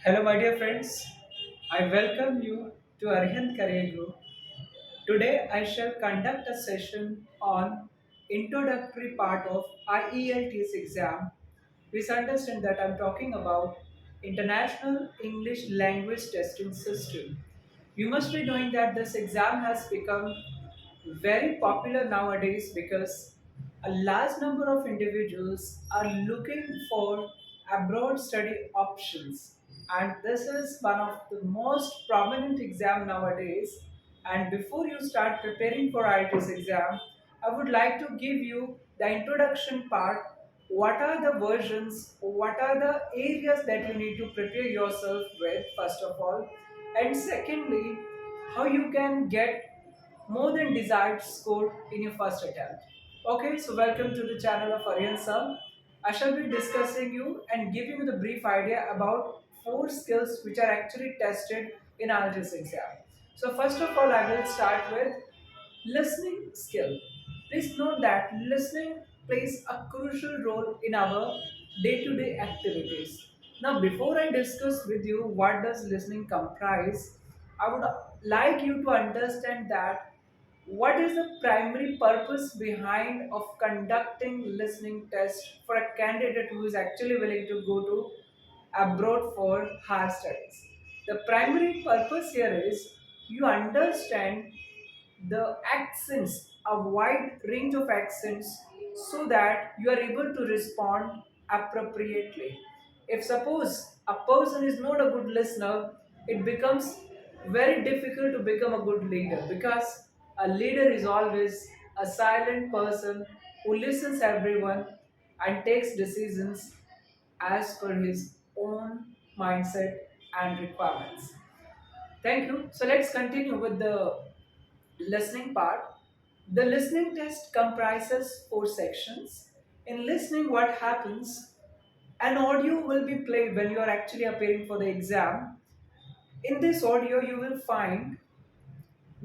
Hello, my dear friends. I welcome you to Arihant Career Group. Today, I shall conduct a session on introductory part of IELTS exam. Please understand that I'm talking about International English Language Testing System. You must be knowing that this exam has become very popular nowadays because a large number of individuals are looking for abroad study options, and this is one of the most prominent exam nowadays. And before you start preparing for IELTS exam, I would like to give you the introduction part. What are the versions, what are the areas that you need to prepare yourself with, first of all, and secondly, how you can get more than desired score in your first attempt. Okay, so welcome to the channel of Arihant sir. I shall be discussing you and giving you the brief idea about four skills which are actually tested in IELTS exam. So first of all, I will start with listening skill. Please note that listening plays a crucial role in our day-to-day activities. Now, before I discuss with you what does listening comprise, I would like you to understand that what is the primary purpose behind of conducting listening test for a candidate who is actually willing to go to abroad for higher studies. The primary purpose here is you understand the accents, a wide range of accents, so that you are able to respond appropriately. If suppose a person is not a good listener, it becomes very difficult to become a good leader, because a leader is always a silent person who listens everyone and takes decisions as per his own mindset and requirements. Thank you. So let's continue with the listening part. The listening test comprises four sections. In listening, what happens? An audio will be played when you are actually appearing for the exam. In this audio, you will find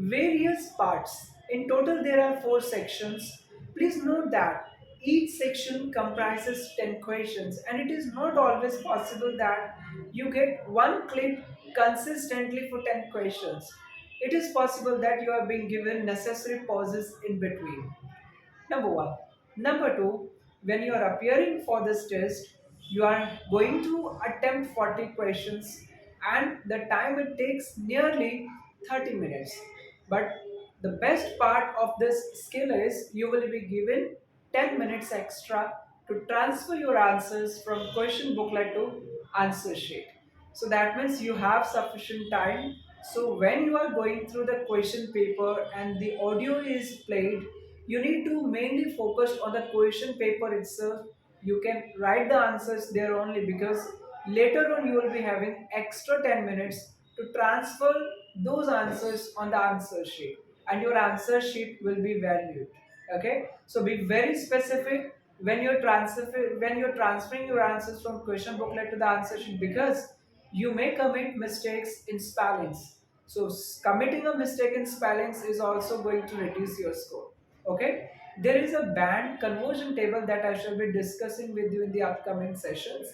various parts. In total, there are four sections. Please note that each section comprises 10 questions, and it is not always possible that you get one clip consistently for 10 questions. It is possible that you are being given necessary pauses in between. Number one. Number two, when you are appearing for this test, you are going to attempt 40 questions, and the time it takes nearly 30 minutes. But the best part of this skill is you will be given 10 minutes extra to transfer your answers from question booklet to answer sheet. So that means you have sufficient time. So when you are going through the question paper and the audio is played, you need to mainly focus on the question paper itself. You can write the answers there only, because later on you will be having extra 10 minutes to transfer those answers on the answer sheet, and your answer sheet will be valued. Okay, so be very specific when you're transferring your answers from question booklet to the answer sheet, because you may commit mistakes in spellings. So committing a mistake in spellings is also going to reduce your score. Okay, there is a band conversion table that I shall be discussing with you in the upcoming sessions,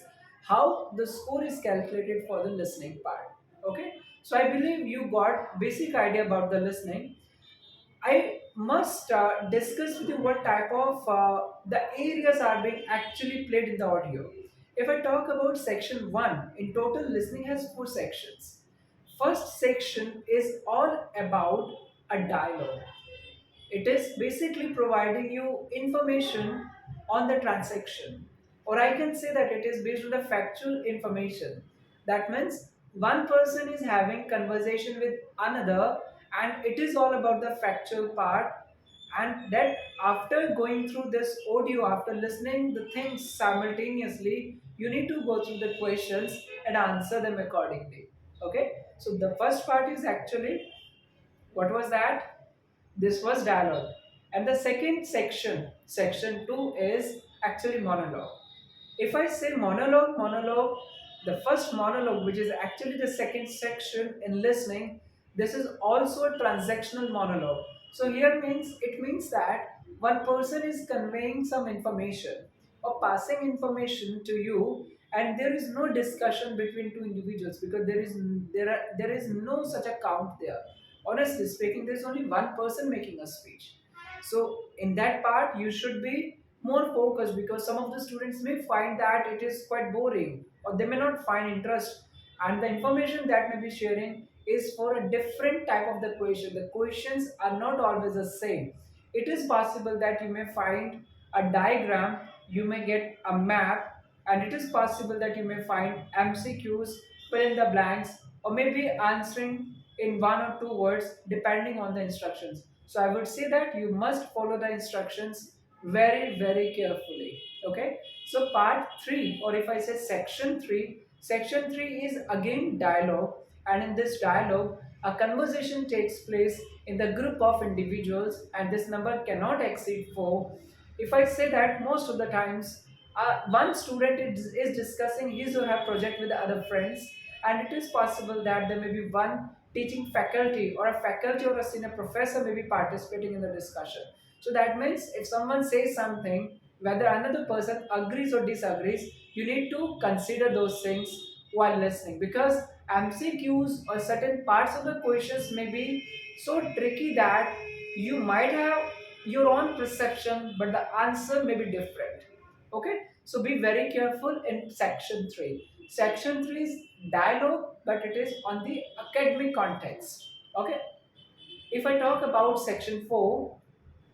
how the score is calculated for the listening part. Okay, so I believe you got basic idea about the listening. I must discuss with you what type of the areas are being actually played in the audio. If I talk about section 1, in total listening has 4 sections. First section is all about a dialogue. It is basically providing you information on the transaction, or I can say that it is based on the factual information. That means one person is having conversation with another, and it is all about the factual part. And that after going through this audio, after listening the things simultaneously, you need to go through the questions and answer them accordingly. Okay, so the first part is actually, what was that? This was dialogue. And the second section, section 2, is actually monologue. If I say monologue, the first monologue, which is actually the second section in listening, this is also a transactional monologue. So here means, it means that one person is conveying some information, or passing information to you, and there is no discussion between two individuals, because there is no such a count there. Honestly speaking, there's only one person making a speech. So in that part you should be more focused, because some of the students may find that it is quite boring, or they may not find interest, and the information that may be sharing is for a different type of the question. The questions are not always the same. It is possible that you may find a diagram, you may get a map, and it is possible that you may find MCQs, fill in the blanks, or maybe answering in one or two words depending on the instructions. So I would say that you must follow the instructions very, very carefully. Okay. So part 3, or if I say section 3 is again dialogue, and in this dialogue a conversation takes place in the group of individuals, and this number cannot exceed 4. If I say that most of the times one student is discussing his or her project with the other friends, and it is possible that there may be one teaching faculty, or a faculty or a senior professor may be participating in the discussion. So that means if someone says something, whether another person agrees or disagrees, you need to consider those things while listening, because MCQs or certain parts of the questions may be so tricky that you might have your own perception, but the answer may be different. Okay, so be very careful in section 3. Section 3 is dialogue, but it is on the academic context. Okay, if I talk about section 4,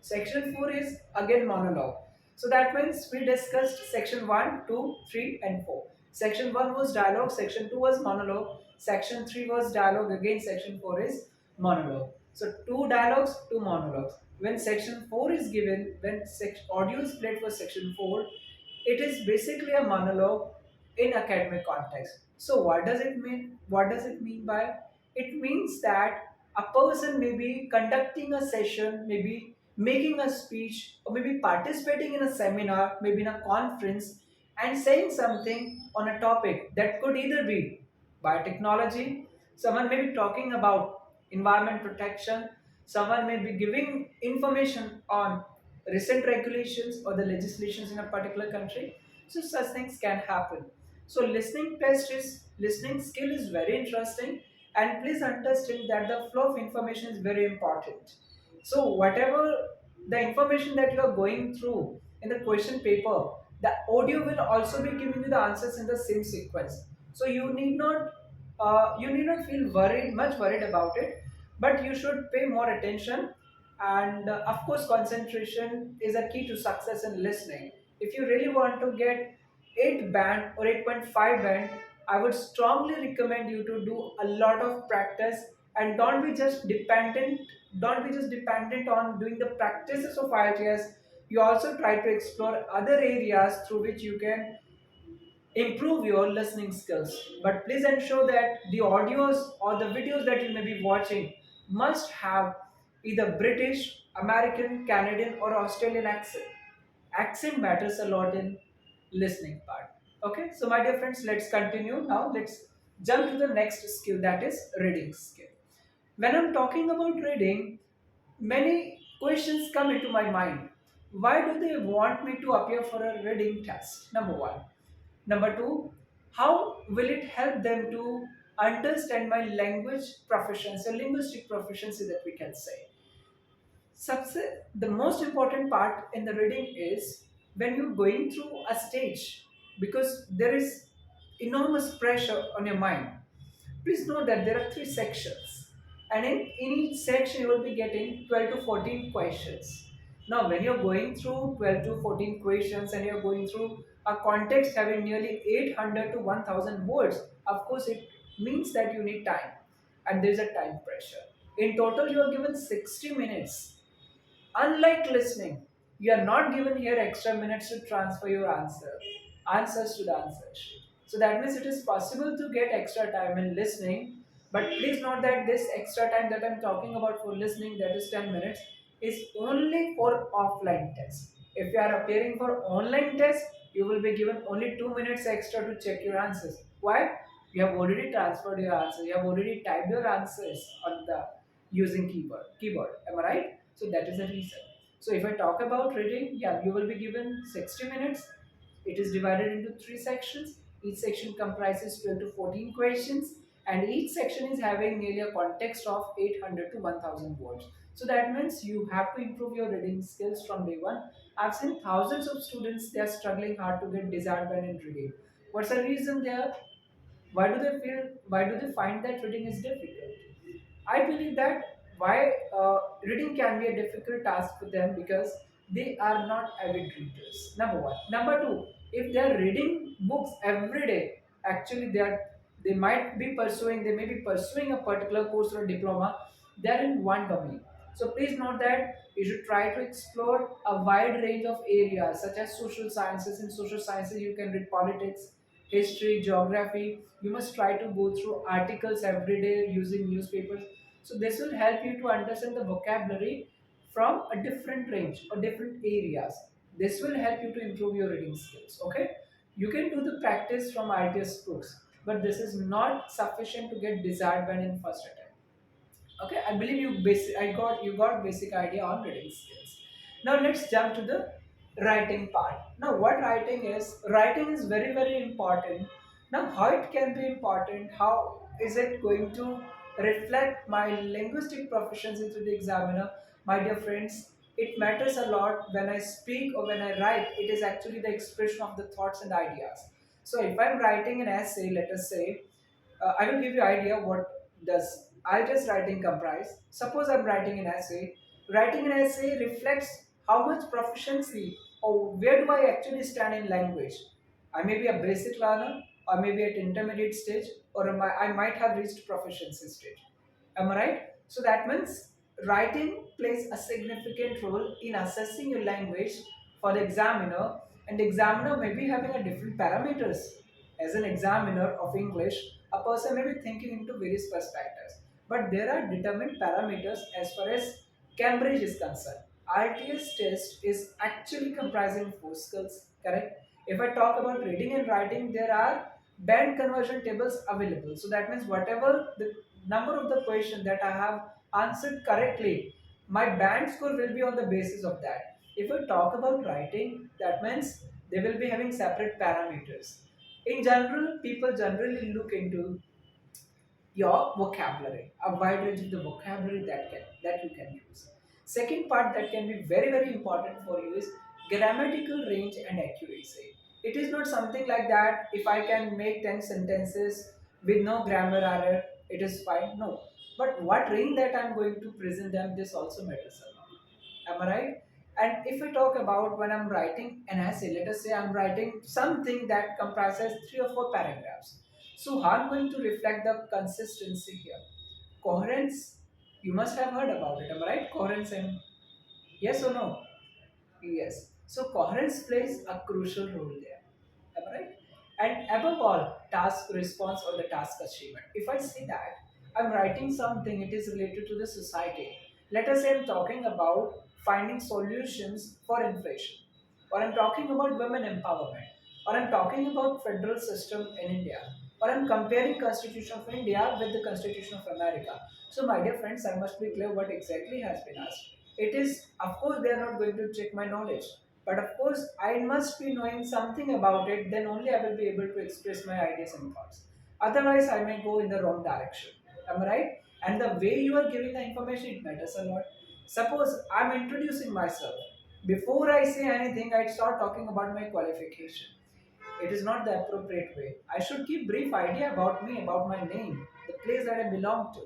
section 4 is again monologue. So that means we discussed section 1, 2, 3, and 4. Section 1 was dialogue, section 2 was monologue, section 3 was dialogue, again section 4 is monologue. So two dialogues, two monologues. When section 4 is given, when audio is played for section 4, it is basically a monologue in academic context. So what does it mean? What does it mean by? It means that a person may be conducting a session, maybe making a speech, or maybe participating in a seminar, maybe in a conference, and saying something on a topic that could either be biotechnology, someone may be talking about environment protection, someone may be giving information on recent regulations or the legislations in a particular country. So such things can happen. So listening skill is very interesting, and please understand that the flow of information is very important. So whatever the information that you are going through in the question paper, the audio will also be giving you the answers in the same sequence. So you need not feel much worried about it, but you should pay more attention. And of course, concentration is a key to success in listening. If you really want to get 8 band or 8.5 band, I would strongly recommend you to do a lot of practice, and don't be just dependent on doing the practices of IELTS. You also try to explore other areas through which you can improve your listening skills. But please ensure that the audios or the videos that you may be watching must have either British, American, Canadian, or Australian accent. Accent matters a lot in listening part. Okay, so my dear friends, let's continue. Now let's jump to the next skill, that is reading skill. When I'm talking about reading, many questions come into my mind. Why do they want me to appear for a reading test? Number one. Number two, how will it help them to understand my language proficiency, linguistic proficiency that we can say? The most important part in the reading is when you're going through a stage, because there is enormous pressure on your mind. Please note that there are 3 sections, and in each section you will be getting 12 to 14 questions. Now, when you're going through 12 to 14 questions and you're going through a context having nearly 800 to 1000 words, of course, it means that you need time, and there's a time pressure. In total, you are given 60 minutes. Unlike listening, you are not given here extra minutes to transfer your answers to the answer sheet. So that means it is possible to get extra time in listening, but please note that this extra time that I'm talking about for listening, that is 10 minutes, is only for offline tests. If you are appearing for online tests, you will be given only 2 minutes extra to check your answers. Why? You have already transferred your answers. You have already typed your answers on the using keyboard. Am I right? So that is the reason. So if I talk about reading, yeah, you will be given 60 minutes. It is divided into three sections. Each section comprises 12 to 14 questions, and each section is having nearly a context of 800 to 1000 words. So that means you have to improve your reading skills from day one. I've seen thousands of students, they are struggling hard to get desired band in reading. What's the reason there? Why do they find that reading is difficult? I believe that why reading can be a difficult task for them because they are not avid readers. Number one. Number two, if they are reading books every day, actually they may be pursuing a particular course or diploma. They are in one domain. So please note that you should try to explore a wide range of areas such as social sciences. In social sciences, you can read politics, history, geography. You must try to go through articles every day using newspapers. So this will help you to understand the vocabulary from a different range or different areas. This will help you to improve your reading skills. Okay, you can do the practice from IELTS books, but this is not sufficient to get desired band in first attempt. Okay, I believe you got basic idea on reading skills. Now let's jump to the writing part. Now what writing is? Writing is very important. Now how it can be important? How is it going to reflect my linguistic proficiency to the examiner? My dear friends, it matters a lot when I speak or when I write. It is actually the expression of the thoughts and ideas. So if I'm writing an essay, let us say, I will give you idea what does IELTS writing comprise. Suppose I'm writing an essay. Writing an essay reflects how much proficiency or where do I actually stand in language. I may be a basic learner, or maybe at intermediate stage, or I might have reached proficiency stage. Am I right? So that means writing plays a significant role in assessing your language for the examiner, and the examiner may be having a different parameters. As an examiner of English, a person may be thinking into various perspectives, but there are determined parameters as far as Cambridge is concerned. IELTS test is actually comprising four skills, correct? If I talk about reading and writing, there are band conversion tables available. So that means whatever the number of the question that I have answered correctly, my band score will be on the basis of that. If I talk about writing, that means they will be having separate parameters. In general, people generally look into your vocabulary, a wide range of the vocabulary that you can use. Second part that can be very important for you is grammatical range and accuracy. It is not something like that. If I can make 10 sentences with no grammar error, it is fine. No, but what range that I'm going to present them, this also matters a lot. Am I right? And if we talk about when I'm writing an essay, let us say I'm writing something that comprises three or four paragraphs. So how I'm going to reflect the consistency here? Coherence, you must have heard about it, am I right? Coherence and yes or no? Yes. So coherence plays a crucial role there. Am I right? And above all, task response or the task achievement. If I say that I'm writing something, it is related to the society. Let us say I'm talking about finding solutions for inflation, or I'm talking about women empowerment, or I'm talking about federal system in India, or I'm comparing Constitution of India with the Constitution of America. So, my dear friends, I must be clear what exactly has been asked. It is, of course, they are not going to check my knowledge, but of course, I must be knowing something about it, then only I will be able to express my ideas and thoughts. Otherwise, I may go in the wrong direction. Am I right? And the way you are giving the information, it matters a lot. Suppose I'm introducing myself. Before I say anything, I start talking about my qualification. It is not the appropriate way. I should keep brief idea about me, about my name, the place that I belong to.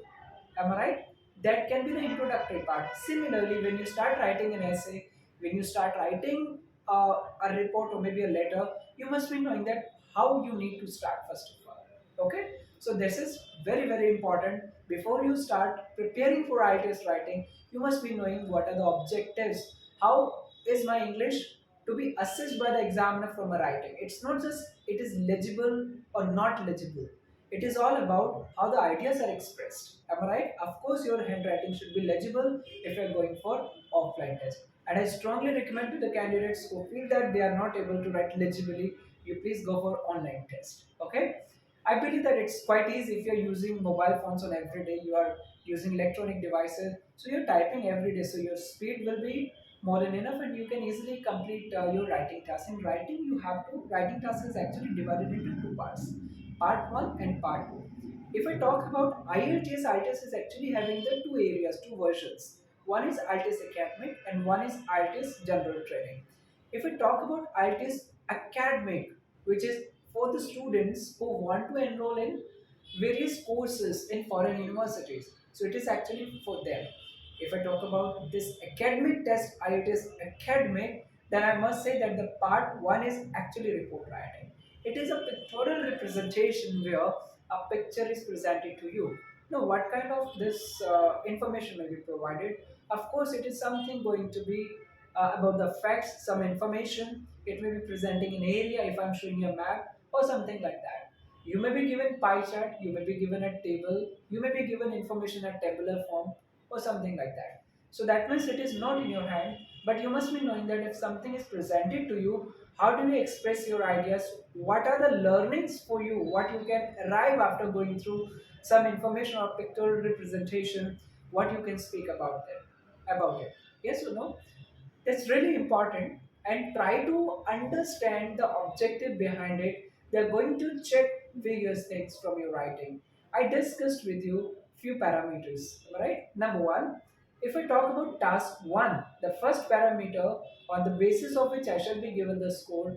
Am I right? That can be the introductory part. Similarly, when you start writing an essay, when you start writing a report or maybe a letter, you must be knowing that how you need to start first of all. Okay? So this is very important. Before you start preparing for IELTS writing, you must be knowing what are the objectives. How is my English to be assessed by the examiner from a writing? It's not just it is legible or not legible. It is all about how the ideas are expressed. Am I right? Of course, your handwriting should be legible if you're going for offline test. And I strongly recommend to the candidates who feel that they are not able to write legibly, you please go for online test. Okay? I believe that it's quite easy if you're using mobile phones on every day, you are using electronic devices, so you're typing every day, so your speed will be more than enough, and you can easily complete your writing task. In writing, writing task is actually divided into two parts, part 1 and part 2. If I talk about IELTS is actually having the two areas, two versions. One is IELTS Academic and one is IELTS General Training. If we talk about IELTS Academic, which is for the students who want to enroll in various courses in foreign universities, so it is actually for them. If I talk about this academic test, IELTS Academic, then I must say that the part 1 is actually report writing. It is a pictorial representation where a picture is presented to you. Now, what kind of this information will be provided? Of course, it is something going to be about the facts, some information. It may be presenting an area if I'm showing you a map or something like that. You may be given pie chart, you may be given a table, you may be given information at tabular form or something like that. So that means it is not in your hand, but you must be knowing that if something is presented to you, how do you express your ideas? What are the learnings for you? What you can arrive after going through some information or pictorial representation? What you can speak about them, about it? Yes or no? That's really important, and try to understand the objective behind it. They're going to check various things from your writing. I discussed with you few parameters, right? Number one, if I talk about task one, the first parameter on the basis of which I shall be given the score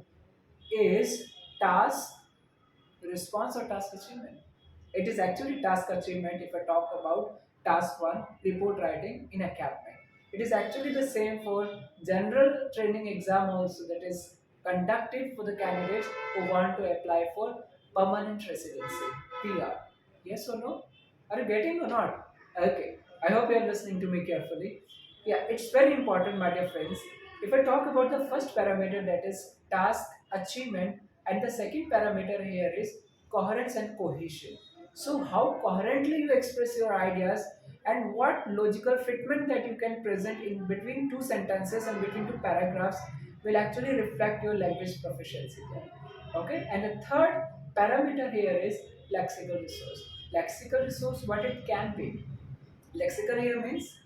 is task response or task achievement. It is actually task achievement if I talk about task 1, report writing in academic. It is actually the same for general training exam also, that is conducted for the candidates who want to apply for permanent residency, PR. Yes or no? Are you getting or not? Okay. I hope you are listening to me carefully. Yeah, it's very important, my dear friends. If I talk about the first parameter, that is task achievement, and the second parameter here is coherence and cohesion. So, how coherently you express your ideas and what logical fitment that you can present in between two sentences and between two paragraphs will actually reflect your language proficiency there. Okay, and the third parameter here is lexical resource. Lexical resource, what it can be. Lexical here means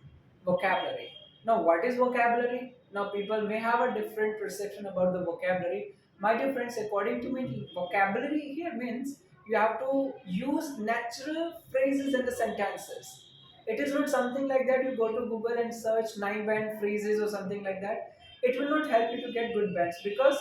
vocabulary. Now, what is vocabulary? Now, people may have a different perception about the vocabulary. My dear friends, according to me, vocabulary here means you have to use natural phrases in the sentences. It is not something like that you go to Google and search nine band phrases or something like that. It will not help you to get good bands because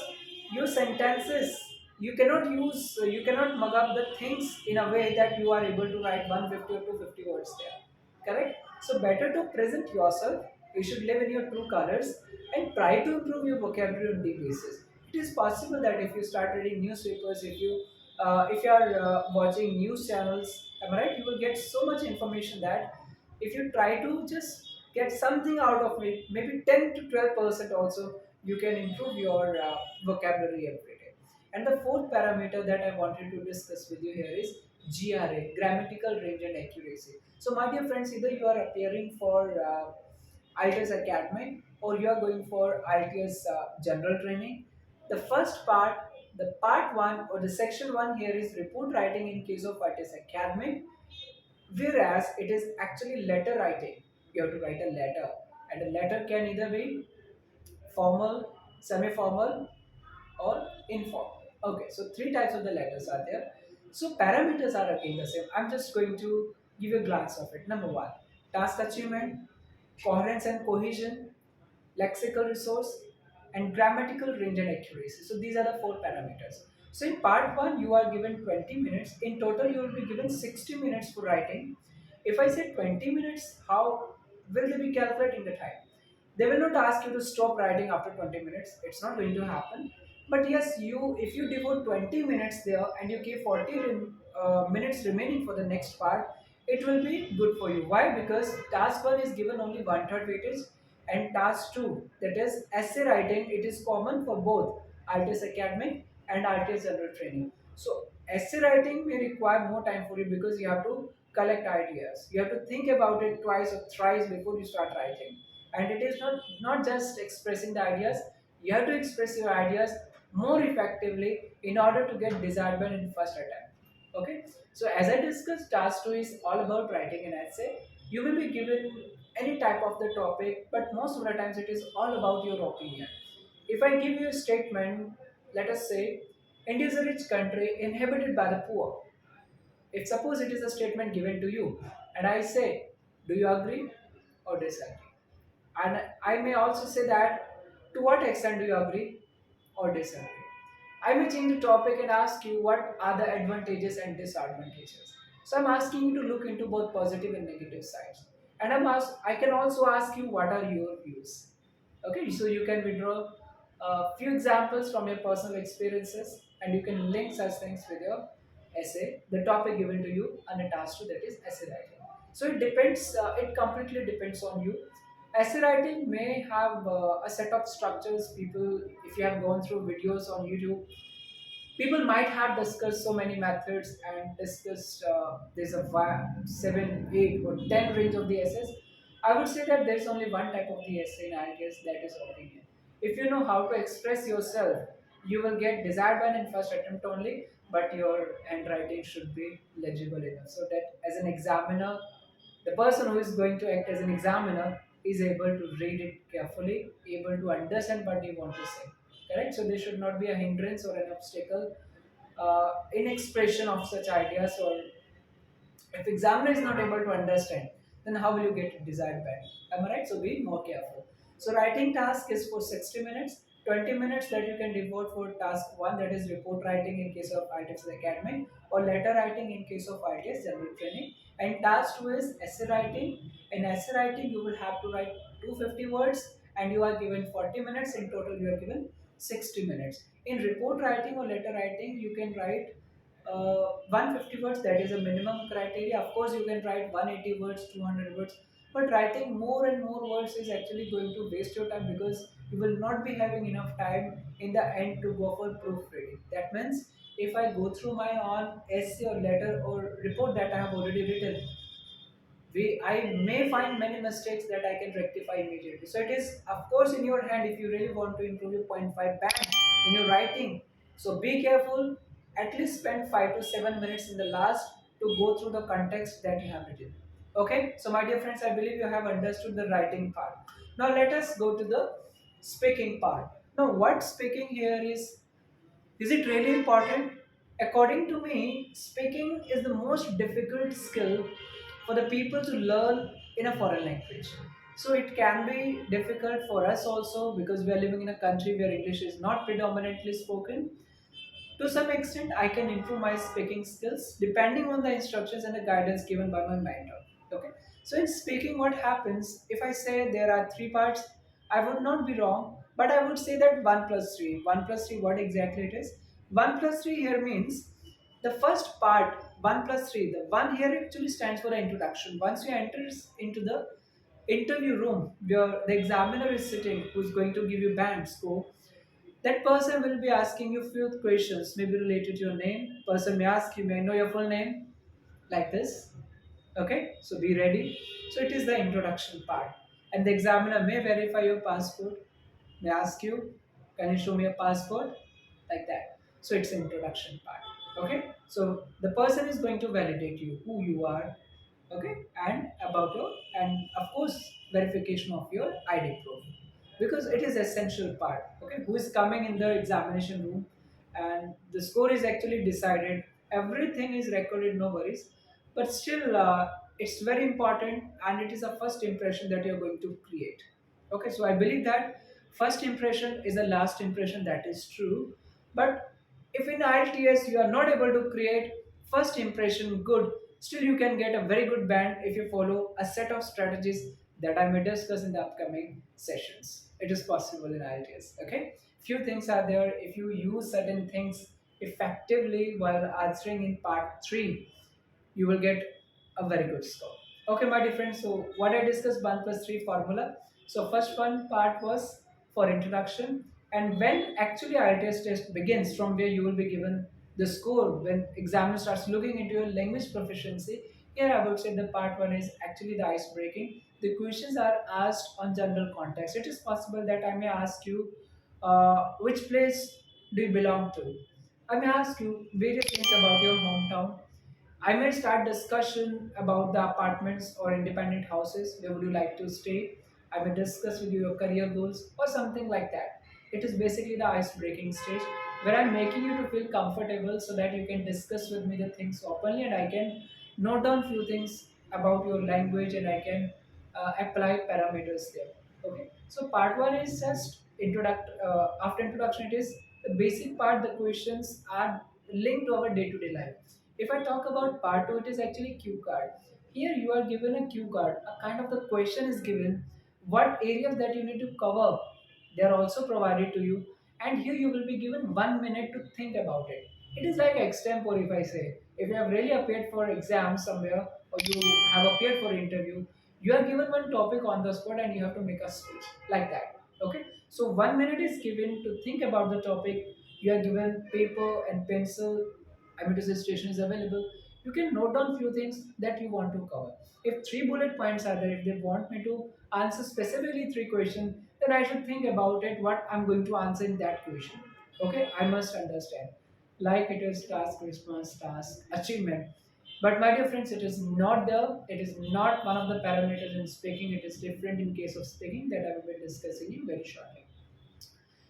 your sentences, you cannot mug up the things in a way that you are able to write 150 or 250 words there. Correct? So better to present yourself. You should live in your true colors and try to improve your vocabulary on daily basis. It is possible that if you start reading newspapers, if you are watching news channels, am I right? You will get so much information that if you try to just get something out of it, maybe 10 to 12% also, you can improve your vocabulary every day. And the fourth parameter that I wanted to discuss with you here is GRA, grammatical range and accuracy. So, my dear friends, either you are appearing for IELTS Academy or you are going for IELTS General Training. The first part, the part 1 or the section 1 here is report writing in case of IELTS Academy, whereas it is actually letter writing. You have to write a letter, and a letter can either be formal, semi-formal, or informal. Okay, so three types of the letters are there. So parameters are again the same. I'm just going to give you a glance of it. Number one, task achievement, coherence and cohesion, lexical resource, and grammatical range and accuracy. So these are the four parameters. So in part one, you are given 20 minutes. In total, you will be given 60 minutes for writing. If I say 20 minutes, how will they be calculating the time? They will not ask you to stop writing after 20 minutes. It's not going to happen. But yes, you if you devote 20 minutes there and you keep 40 minutes remaining for the next part, it will be good for you. Why? Because task 1 is given only one third weightage, and task 2, that is essay writing, it is common for both IELTS Academic and IELTS General Training. So essay writing may require more time for you because you have to collect ideas. You have to think about it twice or thrice before you start writing. And it is not just expressing the ideas, you have to express your ideas more effectively in order to get desired in first attempt. Okay, so as I discussed, task 2 is all about writing an essay. You will be given any type of the topic, but most of the times it is all about your opinion. If I give you a statement, let us say, India is a rich country inhabited by the poor. If suppose it is a statement given to you, and I say, do you agree or disagree? And I may also say that to what extent do you agree or disagree? I may change the topic and ask you what are the advantages and disadvantages. So I'm asking you to look into both positive and negative sides. And I can also ask you what are your views. Okay, so you can withdraw a few examples from your personal experiences and you can link such things with your essay, the topic given to you and a task to that is essay writing. So it depends, it completely depends on you. Essay writing may have a set of structures. People, if you have gone through videos on YouTube, people might have discussed so many methods and discussed there's a 7, 8, or 10 range of the essays. I would say that there's only one type of the essay in IELTS, that is opinion. If you know how to express yourself, you will get desired one in first attempt only, but your handwriting should be legible enough so that as an examiner, the person who is going to act as an examiner is able to read it carefully, able to understand what you want to say. Correct? So there should not be a hindrance or an obstacle in expression of such ideas, or if examiner is not able to understand, then how will you get desired band? Am I right? So be more careful. So writing task is for 60 minutes, 20 minutes that you can devote for task 1, that is report writing in case of IELTS Academy, or letter writing in case of IELTS General Training. And task 2 is essay writing. In essay writing, you will have to write 250 words and you are given 40 minutes. In total, you are given 60 minutes. In report writing or letter writing, you can write 150 words, that is a minimum criteria. Of course you can write 180 words, 200 words, but writing more and more words is actually going to waste your time because you will not be having enough time in the end to go for proofreading. That means if I go through my own essay or letter or report that I have already written, I may find many mistakes that I can rectify immediately. So it is, of course, in your hand if you really want to improve your point 0.5 band in your writing. So be careful. At least spend 5 to 7 minutes in the last to go through the context that you have written. Okay. So my dear friends, I believe you have understood the writing part. Now let us go to the speaking part. Now what speaking here is it really important? According to me, speaking is the most difficult skill for the people to learn in a foreign language. So it can be difficult for us also because we are living in a country where English is not predominantly spoken. To some extent, I can improve my speaking skills depending on the instructions and the guidance given by my mentor. Okay. So in speaking, what happens if I say there are three parts? I would not be wrong, but I would say that one plus three. One plus three, what exactly it is? One plus three here means the first part, one plus three. The one here actually stands for the introduction. Once you enter into the interview room where the examiner is sitting, who's going to give you band score, that person will be asking you few questions, maybe related to your name. Person may ask you, may I know your full name? Like this. Okay, so be ready. So it is the introduction part. And the examiner may verify your passport, may ask you, can you show me your passport? Like that. So it's introduction part. Okay, so the person is going to validate you, who you are, okay, and about your, and of course verification of your ID proof, because it is essential part. Okay, who is coming in the examination room and the score is actually decided, everything is recorded, no worries, but still it's very important and it is a first impression that you're going to create. Okay, so I believe that first impression is the last impression, that is true. But if in IELTS you are not able to create first impression good, still you can get a very good band if you follow a set of strategies that I may discuss in the upcoming sessions. It is possible in IELTS. Okay, few things are there. If you use certain things effectively while answering in part 3, you will get a very good score. Okay, my dear friends. So what I discussed 1 plus 3 formula. So first one part was for introduction, and when actually IELTS test begins, from where you will be given the score when examiner starts looking into your language proficiency. Here I would say the part one is actually the ice breaking. The questions are asked on general context. It is possible that I may ask you which place do you belong to. I may ask you various things about your hometown. I may start discussion about the apartments or independent houses. Where would you like to stay? I may discuss with you your career goals or something like that. It is basically the ice breaking stage where I'm making you to feel comfortable so that you can discuss with me the things openly, and I can note down few things about your language, and I can apply parameters there. Okay, so part one is just after introduction, it is the basic part. The questions are linked to our day-to-day life. If I talk about part two, it is actually cue card. Here you are given a cue card. A kind of the question is given. What areas that you need to cover, they are also provided to you. And here you will be given 1 minute to think about it. It is like extempore, if I say. If you have really appeared for exam somewhere or you have appeared for interview, you are given one topic on the spot and you have to make a speech like that. Okay, so 1 minute is given to think about the topic. You are given paper and pencil. I mean to say station is available. You can note down few things that you want to cover. If three bullet points are there, if they want me to answer specifically three questions, then I should think about it what I'm going to answer in that question. Okay, I must understand. Like it is task, response, task, achievement. But my dear friends, it is not it is not one of the parameters in speaking. It is different in case of speaking that I will be discussing in very shortly.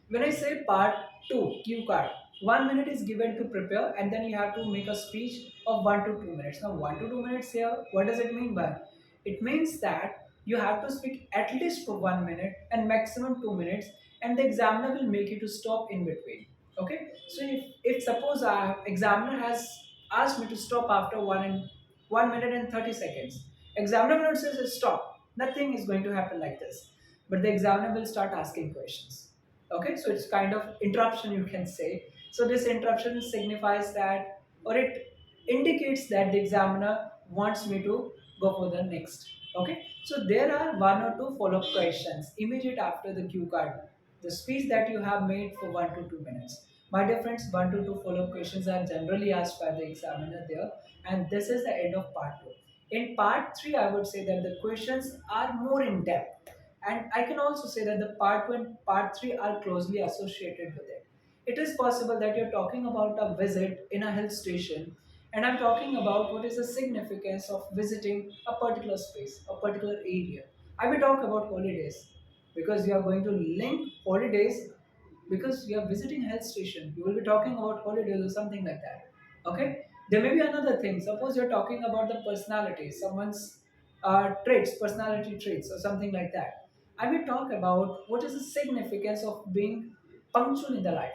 When I say part two, cue card, 1 minute is given to prepare, and then you have to make a speech of 1 to 2 minutes. Now, 1 to 2 minutes here, what does it mean by? It means that you have to speak at least for 1 minute and maximum 2 minutes, and the examiner will make you to stop in between. Okay, so if suppose our examiner has asked me to stop after 1 minute and 30 seconds, examiner will not say stop. Nothing is going to happen like this, but the examiner will start asking questions. Okay, so it's kind of interruption, you can say. So this interruption signifies that, or it indicates that the examiner wants me to go for the next. Okay, so there are one or two follow-up questions immediate after the cue card, the speech that you have made for 1 to 2 minutes. My dear friends, 1 to 2 follow-up questions are generally asked by the examiner there, and this is the end of part 2. In part 3, I would say that the questions are more in depth, and I can also say that the part 1 and part 3 are closely associated with it. It is possible that you're talking about a visit in a hill station, and I'm talking about what is the significance of visiting a particular space, a particular area. I will talk about holidays because you are going to link holidays because you are visiting a health station. You will be talking about holidays or something like that. Okay, there may be another thing. Suppose you're talking about the personality, someone's traits, personality traits, or something like that. I will talk about what is the significance of being punctual in the life.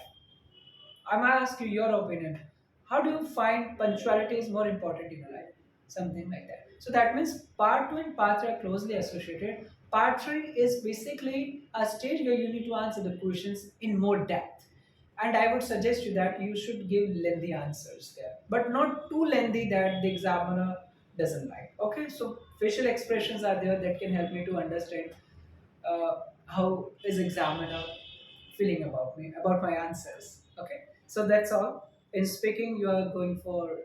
I might ask you your opinion. How do you find punctuality is more important in your life? Something like that. So that means part 2 and part 3 are closely associated. Part 3 is basically a stage where you need to answer the questions in more depth. And I would suggest you that you should give lengthy answers there, but not too lengthy that the examiner doesn't like. Okay, so facial expressions are there that can help me to understand how is examiner feeling about me, about my answers. Okay, so that's all. In speaking, you are going for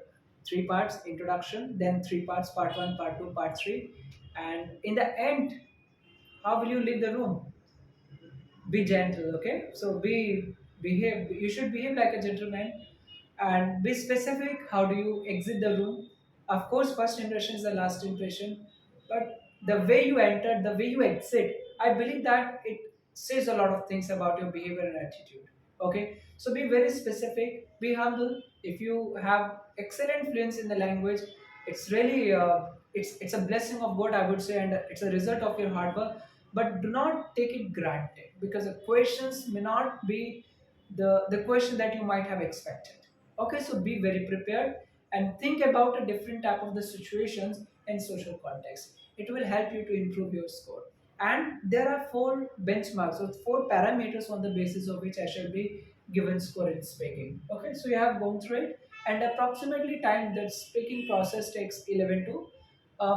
three parts: introduction, then three parts, part one, part two, part three, and in the end, how will you leave the room? Be gentle. Okay, so behave. You should behave like a gentleman, and be specific. How do you exit the room? Of course, first impression is the last impression, but the way you enter, the way you exit, I believe that it says a lot of things about your behavior and attitude. Okay, so be very specific, be humble. If you have excellent fluency in the language, it's really it's a blessing of God, I would say, and it's a result of your hard work. But do not take it granted because the questions may not be the question that you might have expected. Okay, so be very prepared and think about a different type of the situations and social context. It will help you to improve your score. And there are four benchmarks, so four parameters on the basis of which I shall be given score in speaking. Okay, so you have gone through it, and approximately time that speaking process takes 11 to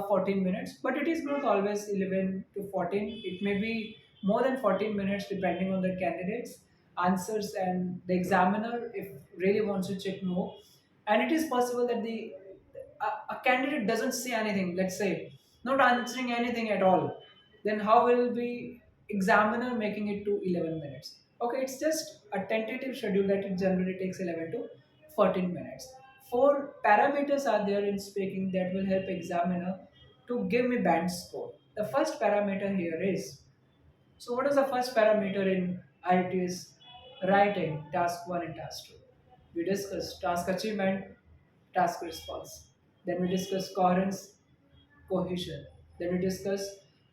14 minutes, but it is not always 11 to 14. It may be more than 14 minutes depending on the candidates answers and the examiner if really wants to check more. And it is possible that a candidate doesn't say anything, let's say not answering anything at all, then how will be examiner making it to 11 minutes? Okay, it's just a tentative schedule that it generally takes 11 to 14 minutes. four parameters are there in speaking that will help examiner to give me band score. The first parameter here is, so what is the first parameter in IELTS writing, task 1 and task 2? We discussed task achievement, task response. Then we discussed coherence, cohesion. Then we discuss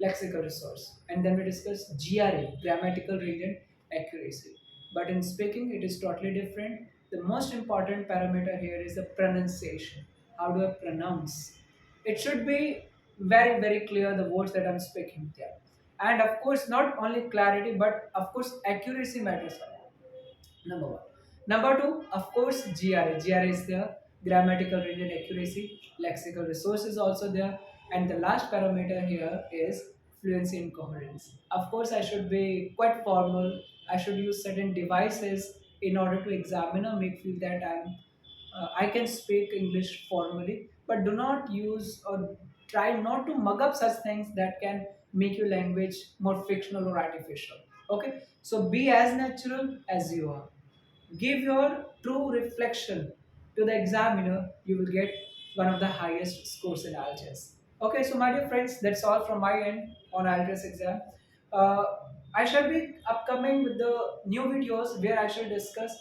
lexical resource, and then we discuss GRA, grammatical range and accuracy. But in speaking, it is totally different. The most important parameter here is the pronunciation. How do I pronounce? It should be very, very clear the words that I'm speaking there. And of course, not only clarity, but of course, accuracy matters a lot. Number one. Number two, of course, GRA. GRA is there, grammatical range and accuracy, lexical resource is also there, and the last parameter here is fluency and coherence. Of course, I should be quite formal. I should use certain devices in order to examiner make feel that I can speak English formally, but do not use or try not to mug up such things that can make your language more fictional or artificial. Okay, so be as natural as you are. Give your true reflection to the examiner, you will get one of the highest scores in IELTS. Okay, so my dear friends, that's all from my end on IELTS exam. Uh, I shall be upcoming with the new videos where I shall discuss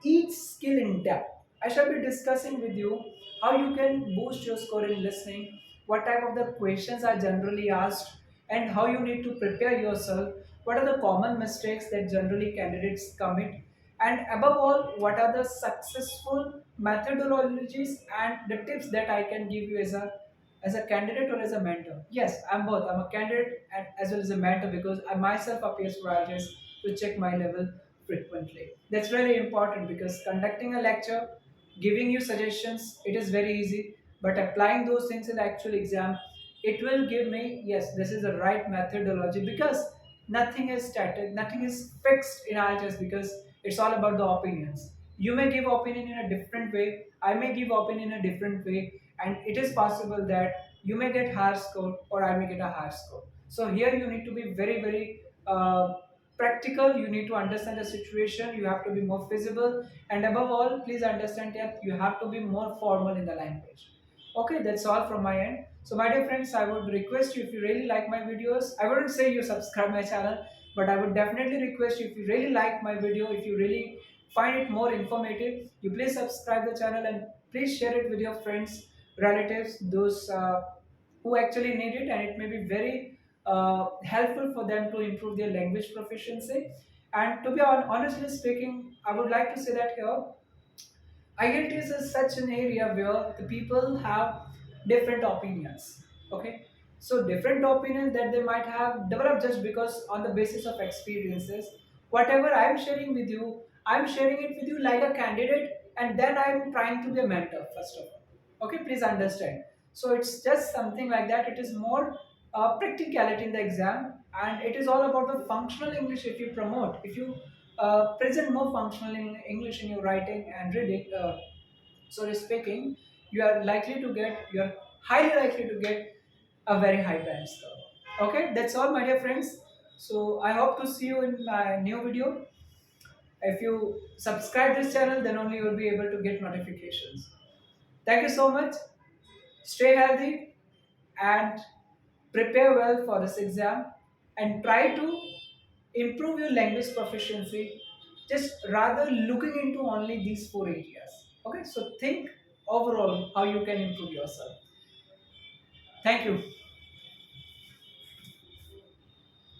each skill in depth. I shall be discussing with you how you can boost your score in listening, what type of the questions are generally asked, and how you need to prepare yourself, what are the common mistakes that generally candidates commit, and above all, what are the successful methodologies and the tips that I can give you as a candidate or as a mentor. Yes, I'm both. I'm a candidate and as well as a mentor because I myself appears for IELTS to check my level frequently. That's really important because conducting a lecture, giving you suggestions, it is very easy. But applying those things in the actual exam, it will give me, yes, this is the right methodology because nothing is static, nothing is fixed in IELTS because it's all about the opinions. You may give opinion in a different way, I may give opinion in a different way, and it is possible that you may get higher score or I may get a higher score. So here you need to be very, very practical. You need to understand the situation. You have to be more feasible, and above all, please understand that you have to be more formal in the language. Okay, that's all from my end. So, my dear friends, I would request you if you really like my videos. I wouldn't say you subscribe my channel, but I would definitely request you if you really like my video, if you really find it more informative, you please subscribe the channel and please share it with your friends, relatives, those who actually need it, and it may be very helpful for them to improve their language proficiency. And to be honestly speaking, I would like to say that here IELTS is such an area where the people have different opinions. Okay, so different opinions that they might have developed just because on the basis of experiences. Whatever I'm sharing with you, I'm sharing it with you like a candidate, and then I'm trying to be a mentor first of all. Okay, please understand. So it's just something like that. It is more practicality in the exam, and it is all about the functional English. If you promote, if you present more functional in English in your writing and reading, sorry, speaking, you are highly likely to get a very high band score. Okay, that's all, my dear friends. So I hope to see you in my new video. If you subscribe this channel, then only you will be able to get notifications. Thank you so much. Stay healthy and prepare well for this exam and try to improve your language proficiency just rather looking into only these four areas. Okay, so think overall how you can improve yourself. Thank you.